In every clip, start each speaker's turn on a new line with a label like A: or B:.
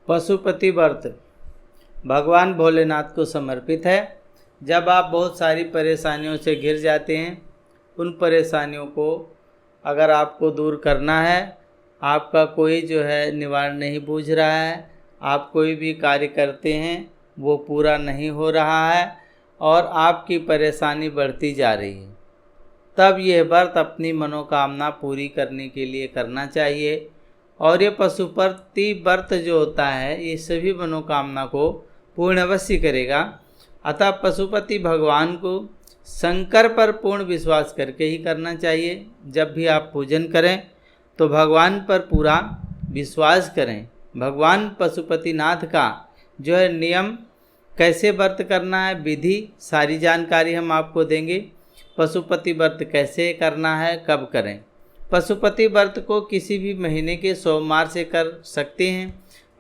A: पशुपति व्रत भगवान भोलेनाथ को समर्पित है। जब आप बहुत सारी परेशानियों से घिर जाते हैं, उन परेशानियों को अगर आपको दूर करना है, आपका कोई जो है निवारण नहीं बूझ रहा है, आप कोई भी कार्य करते हैं वो पूरा नहीं हो रहा है और आपकी परेशानी बढ़ती जा रही है, तब यह व्रत अपनी मनोकामना पूरी करने के लिए करना चाहिए। और ये पशुपति व्रत जो होता है ये सभी मनोकामना को पूर्ण अवश्य करेगा। अतः पशुपति भगवान को शंकर पर पूर्ण विश्वास करके ही करना चाहिए। जब भी आप पूजन करें तो भगवान पर पूरा विश्वास करें। भगवान पशुपतिनाथ का जो है नियम, कैसे व्रत करना है, विधि, सारी जानकारी हम आपको देंगे। पशुपति व्रत कैसे करना है, कब करें। पशुपति व्रत को किसी भी महीने के सोमवार से कर सकते हैं,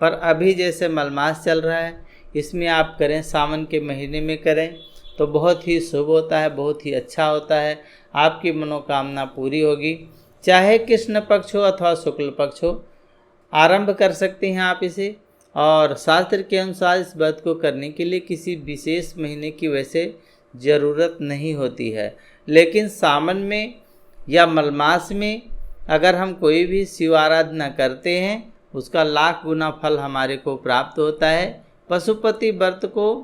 A: पर अभी जैसे मलमास चल रहा है इसमें आप करें, सावन के महीने में करें तो बहुत ही शुभ होता है, बहुत ही अच्छा होता है। आपकी मनोकामना पूरी होगी। चाहे कृष्ण पक्ष हो अथवा शुक्ल पक्ष हो, आरंभ कर सकते हैं आप इसे। और शास्त्र के अनुसार इस व्रत को करने के लिए किसी विशेष महीने की वैसे ज़रूरत नहीं होती है, लेकिन सावन में या मलमास में अगर हम कोई भी शिव आराधना करते हैं उसका लाख गुना फल हमारे को प्राप्त होता है। पशुपति व्रत को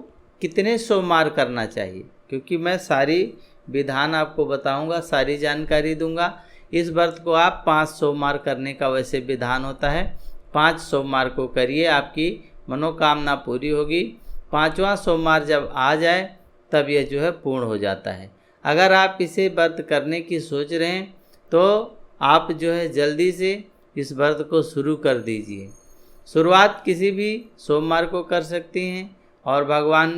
A: कितने सोमवार करना चाहिए, क्योंकि मैं सारी विधान आपको बताऊंगा, सारी जानकारी दूंगा। इस व्रत को आप 5 सोमवार करने का वैसे विधान होता है। 5 सोमवार को करिए, आपकी मनोकामना पूरी होगी। 5वां सोमवार जब आ जाए तब यह जो है पूर्ण हो जाता है। अगर आप इसे व्रत करने की सोच रहे हैं तो आप जो है जल्दी से इस व्रत को शुरू कर दीजिए। शुरुआत किसी भी सोमवार को कर सकती हैं और भगवान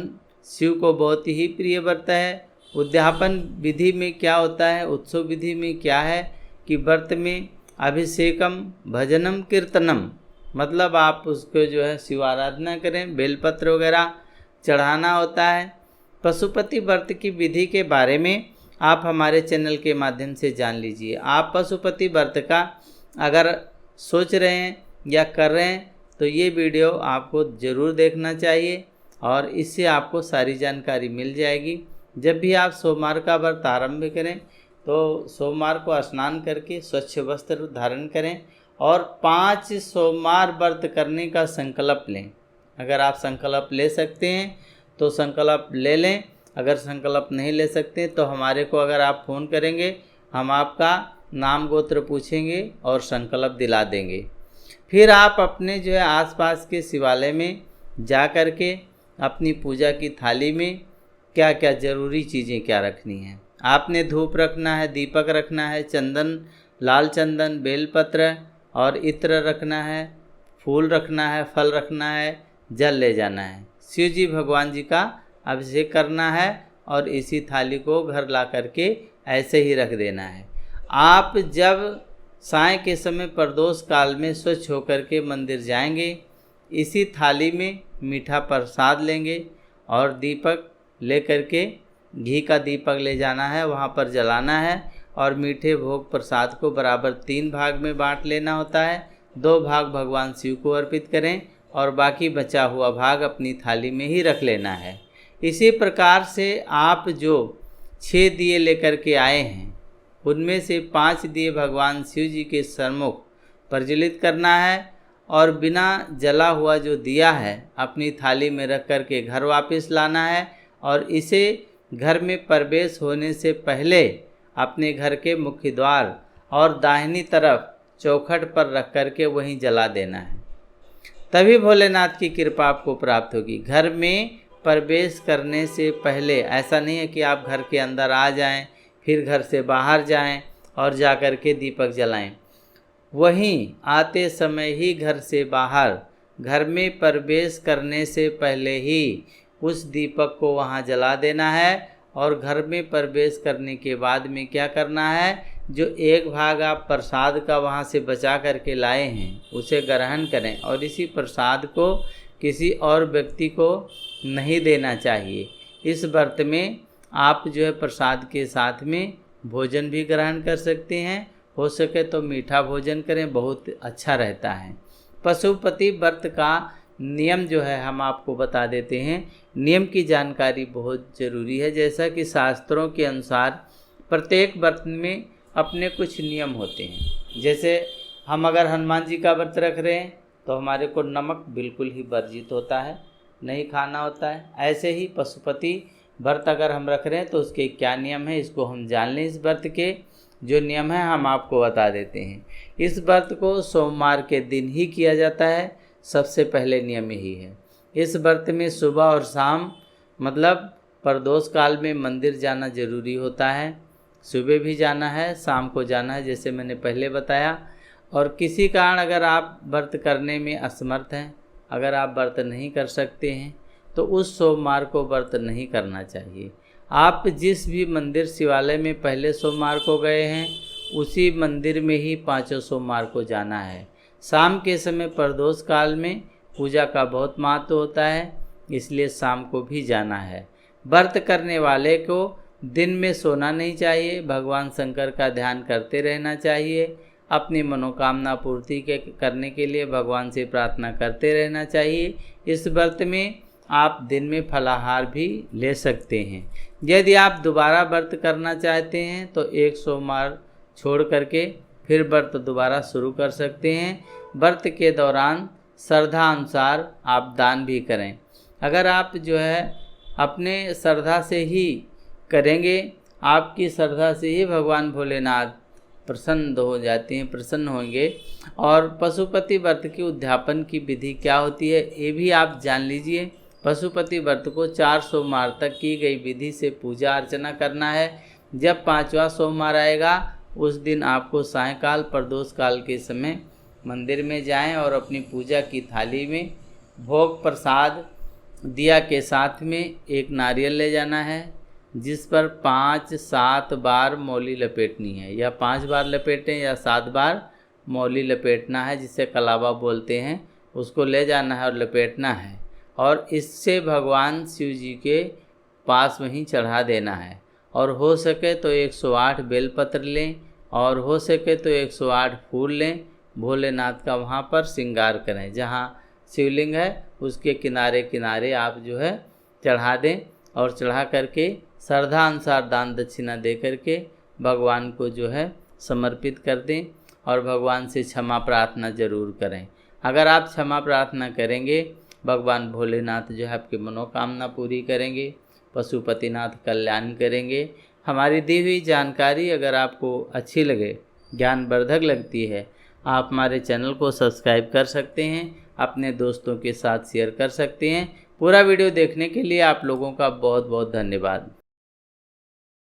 A: शिव को बहुत ही प्रिय व्रत है। उद्यापन विधि में क्या होता है, उत्सव विधि में क्या है कि व्रत में अभिषेकम भजनम कीर्तनम, मतलब आप उसको जो है शिव आराधना करें, बेलपत्र वगैरह चढ़ाना होता है। पशुपति व्रत की विधि के बारे में आप हमारे चैनल के माध्यम से जान लीजिए। आप पशुपति व्रत का अगर सोच रहे हैं या कर रहे हैं तो ये वीडियो आपको ज़रूर देखना चाहिए और इससे आपको सारी जानकारी मिल जाएगी। जब भी आप सोमवार का व्रत आरंभ करें तो सोमवार को स्नान करके स्वच्छ वस्त्र धारण करें और 5 सोमवार व्रत करने का संकल्प लें। अगर आप संकल्प ले सकते हैं तो संकल्प ले लें, अगर संकल्प नहीं ले सकते तो हमारे को अगर आप फ़ोन करेंगे हम आपका नाम गोत्र पूछेंगे और संकल्प दिला देंगे। फिर आप अपने जो है आसपास के शिवालय में जा कर के अपनी पूजा की थाली में क्या क्या ज़रूरी चीज़ें क्या रखनी हैं। आपने धूप रखना है, दीपक रखना है, चंदन, लाल चंदन, बेलपत्र और इत्र रखना है, फूल रखना है, फल रखना है, जल ले जाना है। शिव जी भगवान जी का अभिषेक करना है और इसी थाली को घर ला करके ऐसे ही रख देना है। आप जब साय के समय प्रदोष काल में स्वच्छ होकर के मंदिर जाएंगे, इसी थाली में मीठा प्रसाद लेंगे और दीपक ले करके, घी का दीपक ले जाना है, वहाँ पर जलाना है और मीठे भोग प्रसाद को बराबर 3 भाग में बांट लेना होता है। 2 भाग भगवान शिव को अर्पित करें और बाकी बचा हुआ भाग अपनी थाली में ही रख लेना है। इसी प्रकार से आप जो 6 दिए लेकर के आए हैं उनमें से 5 दिए भगवान शिव जी के सम्मुख प्रज्वलित करना है और बिना जला हुआ जो दिया है अपनी थाली में रख कर के घर वापस लाना है और इसे घर में प्रवेश होने से पहले अपने घर के मुख्य द्वार और दाहिनी तरफ चौखट पर रख कर के वहीं जला देना है। तभी भोलेनाथ की कृपा आपको प्राप्त होगी। घर में प्रवेश करने से पहले ऐसा नहीं है कि आप घर के अंदर आ जाएं फिर घर से बाहर जाएं और जा कर के दीपक जलाएं। वहीं आते समय ही घर से बाहर, घर में प्रवेश करने से पहले ही उस दीपक को वहां जला देना है और घर में प्रवेश करने के बाद में क्या करना है, जो 1 भाग आप प्रसाद का वहाँ से बचा करके लाए हैं उसे ग्रहण करें और इसी प्रसाद को किसी और व्यक्ति को नहीं देना चाहिए। इस व्रत में आप जो है प्रसाद के साथ में भोजन भी ग्रहण कर सकते हैं। हो सके तो मीठा भोजन करें, बहुत अच्छा रहता है। पशुपति व्रत का नियम जो है हम आपको बता देते हैं। नियम की जानकारी बहुत ज़रूरी है। जैसा कि शास्त्रों के अनुसार प्रत्येक व्रत में अपने कुछ नियम होते हैं। जैसे हम अगर हनुमान जी का व्रत रख रहे हैं तो हमारे को नमक बिल्कुल ही वर्जित होता है, नहीं खाना होता है। ऐसे ही पशुपति व्रत अगर हम रख रहे हैं तो उसके क्या नियम है, इसको हम जान लें। इस व्रत के जो नियम है हम आपको बता देते हैं। इस व्रत को सोमवार के दिन ही किया जाता है। सबसे पहले नियम यही है। इस व्रत में सुबह और शाम मतलब प्रदोष काल में मंदिर जाना जरूरी होता है। सुबह भी जाना है, शाम को जाना है, जैसे मैंने पहले बताया। और किसी कारण अगर आप व्रत करने में असमर्थ हैं, अगर आप व्रत नहीं कर सकते हैं तो उस सोमवार को व्रत नहीं करना चाहिए। आप जिस भी मंदिर शिवालय में पहले सोमवार को गए हैं उसी मंदिर में ही पांचों सोमवार को जाना है। शाम के समय प्रदोष काल में पूजा का बहुत महत्व होता है, इसलिए शाम को भी जाना है। व्रत करने वाले को दिन में सोना नहीं चाहिए, भगवान शंकर का ध्यान करते रहना चाहिए। अपनी मनोकामना पूर्ति करने के लिए भगवान से प्रार्थना करते रहना चाहिए। इस व्रत में आप दिन में फलाहार भी ले सकते हैं। यदि आप दोबारा व्रत करना चाहते हैं तो एक सोमवार छोड़ करके फिर व्रत दोबारा शुरू कर सकते हैं। व्रत के दौरान श्रद्धा अनुसार आप दान भी करें। अगर आप जो है अपने श्रद्धा से ही करेंगे, आपकी श्रद्धा से ही भगवान भोलेनाथ प्रसन्न हो जाते हैं, प्रसन्न होंगे। और पशुपति व्रत की उद्यापन की विधि क्या होती है ये भी आप जान लीजिए। पशुपति व्रत को 4 सोमवार तक की गई विधि से पूजा अर्चना करना है। जब 5वां सोमवार आएगा उस दिन आपको सायंकाल प्रदोष काल के समय मंदिर में जाएं और अपनी पूजा की थाली में भोग प्रसाद दिया के साथ में एक नारियल ले जाना है, जिस पर 5-7 बार मौली लपेटनी है। या 5 बार लपेटें या 7 बार मौली लपेटना है, जिसे कलावा बोलते हैं। उसको ले जाना है और लपेटना है और इससे भगवान शिव जी के पास वहीं चढ़ा देना है। और हो सके तो 108 बेलपत्र लें और हो सके तो 108 फूल लें। भोलेनाथ का वहाँ पर श्रृंगार करें, जहाँ शिवलिंग है उसके किनारे किनारे आप जो है चढ़ा दें और चढ़ा करके श्रद्धा अनुसार दान दक्षिणा दे करके भगवान को जो है समर्पित कर दें और भगवान से क्षमा प्रार्थना जरूर करें। अगर आप क्षमा प्रार्थना करेंगे भगवान भोलेनाथ जो है आपकी मनोकामना पूरी करेंगे, पशुपतिनाथ कल्याण करेंगे। हमारी दी हुई जानकारी अगर आपको अच्छी लगे, ज्ञानवर्धक लगती है, आप हमारे चैनल को सब्सक्राइब कर सकते हैं, अपने दोस्तों के साथ शेयर कर सकते हैं। पूरा वीडियो देखने के लिए आप लोगों का बहुत बहुत धन्यवाद।